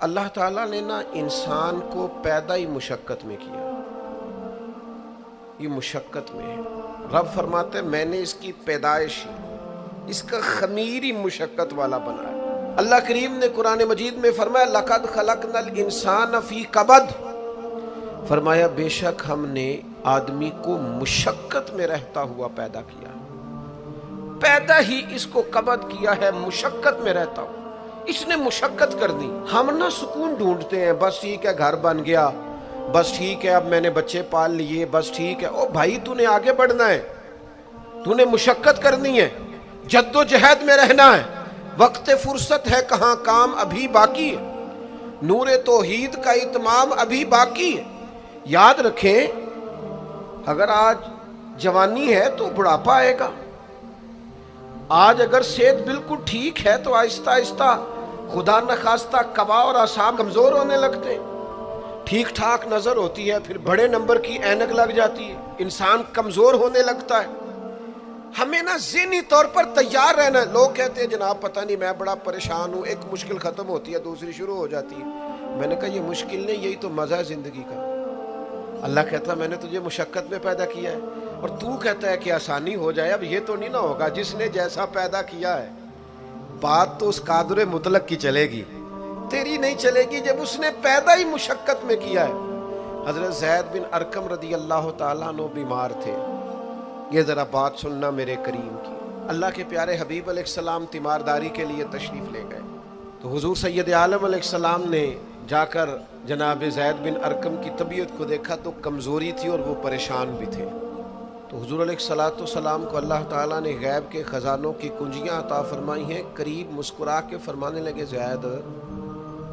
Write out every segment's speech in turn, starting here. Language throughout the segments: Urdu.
اللہ تعالیٰ نے نا انسان کو پیدا ہی مشقت میں کیا، یہ مشقت میں ہے۔ رب فرماتے ہیں میں نے اس کی پیدائش ہی، اس کا خمیر ہی مشقت والا بنایا۔ اللہ کریم نے قرآن مجید میں فرمایا لَقَدْ خَلَقْنَا الْإِنسَانَ فِي کَبَدٍ، فرمایا بے شک ہم نے آدمی کو مشقت میں رہتا ہوا پیدا کیا، پیدا ہی اس کو کبد کیا ہے، مشقت میں رہتا ہوں۔ اس نے مشقت کر دی۔ ہم نہ سکون ڈھونڈتے ہیں، بس ٹھیک ہے گھر بن گیا، بس ٹھیک ہے اب میں نے بچے پال لیے، بس ٹھیک ہے۔ او بھائی تو نے آگے بڑھنا ہے، تو نے مشقت کرنی ہے، جد و جہد میں رہنا ہے۔ وقت فرصت ہے کہاں، کام ابھی باقی ہے، نور توحید کا اتمام ابھی باقی ہے۔ یاد رکھیں اگر آج جوانی ہے تو بڑھاپا آئے گا، آج اگر صحت بالکل ٹھیک ہے تو آہستہ آہستہ خدا نخواستہ قوا اور اعصاب کمزور ہونے لگتے ہیں، ٹھیک ٹھاک نظر ہوتی ہے پھر بڑے نمبر کی اینک لگ جاتی ہے، انسان کمزور ہونے لگتا ہے۔ ہمیں نا ذہنی طور پر تیار رہنا ہے۔ لوگ کہتے ہیں جناب پتہ نہیں میں بڑا پریشان ہوں، ایک مشکل ختم ہوتی ہے دوسری شروع ہو جاتی ہے۔ میں نے کہا یہ مشکل نہیں، یہی تو مزہ ہے زندگی کا۔ اللہ کہتا ہے میں نے تجھے مشقت میں پیدا کیا ہے، اور تو کہتا ہے کہ آسانی ہو جائے۔ اب یہ تو نہیں نہ ہوگا، جس نے جیسا پیدا کیا ہے بات تو اس قادر مطلق کی چلے گی، تیری نہیں چلے گی جب اس نے پیدا ہی مشقت میں کیا ہے۔ حضرت زید بن ارقم رضی اللہ تعالیٰ عنہ بیمار تھے، یہ ذرا بات سننا میرے کریم کی۔ اللہ کے پیارے حبیب علیہ السلام تیمارداری کے لیے تشریف لے گئے، تو حضور سید عالم علیہ السلام نے جا کر جناب زید بن ارقم کی طبیعت کو دیکھا تو کمزوری تھی اور وہ پریشان بھی تھے۔ تو حضور علیہ السلام کو اللہ تعالیٰ نے غیب کے خزانوں کی کنجیاں عطا فرمائی ہیں۔ قریب مسکرا کے فرمانے لگے زید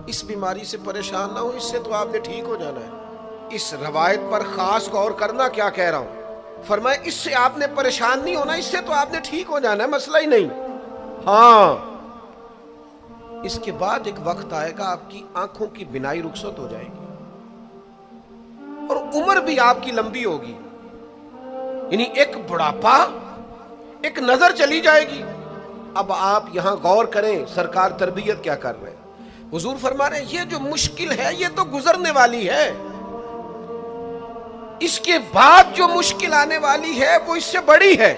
اس بیماری سے پریشان نہ ہو، اس سے تو آپ نے ٹھیک ہو جانا ہے۔ اس روایت پر خاص غور کرنا کیا کہہ رہا ہوں، فرمایا اس سے آپ نے پریشان نہیں ہونا، اس سے تو آپ نے ٹھیک ہو جانا ہے، مسئلہ ہی نہیں۔ ہاں اس کے بعد ایک وقت آئے گا آپ کی آنکھوں کی بینائی رخصت ہو جائے گی اور عمر بھی آپ کی لمبی ہوگی، یعنی ایک بڑھاپا، ایک نظر چلی جائے گی۔ اب آپ یہاں غور کریں سرکار تربیت کیا کر رہے ہیں۔ حضور فرما رہے ہیں یہ جو مشکل ہے یہ تو گزرنے والی ہے، اس کے بعد جو مشکل آنے والی ہے وہ اس سے بڑی ہے۔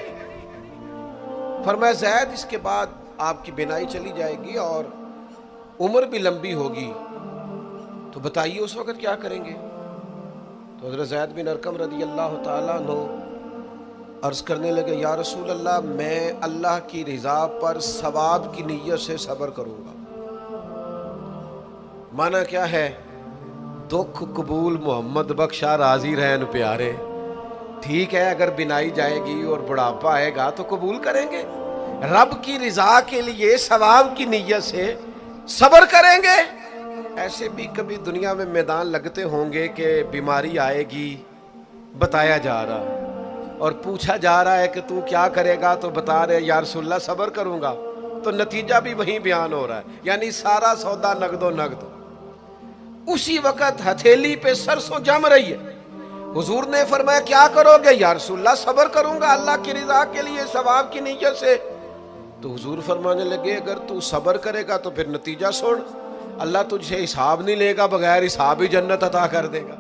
فرمایا زید اس کے بعد آپ کی بینائی چلی جائے گی اور عمر بھی لمبی ہوگی، تو بتائیے اس وقت کیا کریں گے۔ تو حضرت زید بن ارقم رضی اللہ تعالیٰ عنہ عرض کرنے لگے یا رسول اللہ میں اللہ کی رضا پر ثواب کی نیت سے صبر کروں گا۔ معنی کیا ہے، دکھ قبول محمد بخشا راضی رہن پیارے۔ ٹھیک ہے اگر بینائی جائے گی اور بڑھاپا آئے گا تو قبول کریں گے، رب کی رضا کے لیے ثواب کی نیت سے صبر کریں گے۔ ایسے بھی کبھی دنیا میں میدان لگتے ہوں گے کہ بیماری آئے گی، بتایا جا رہا ہے اور پوچھا جا رہا ہے کہ تو کیا کرے گا، تو بتا رہے یا رسول اللہ صبر کروں گا، تو نتیجہ بھی وہیں بیان ہو رہا ہے، یعنی سارا سودا نقد و نقد۔ اسی وقت ہتھیلی پہ سرسوں جم رہی ہے، حضور نے فرمایا کیا کرو گے، یا رسول اللہ صبر کروں گا اللہ کی رضا کے لیے ثواب کی نیت سے۔ تو حضور فرمانے لگے اگر تو صبر کرے گا تو پھر نتیجہ سن، اللہ تجھ سے حساب نہیں لے گا، بغیر حساب ہی جنت عطا کر دے گا۔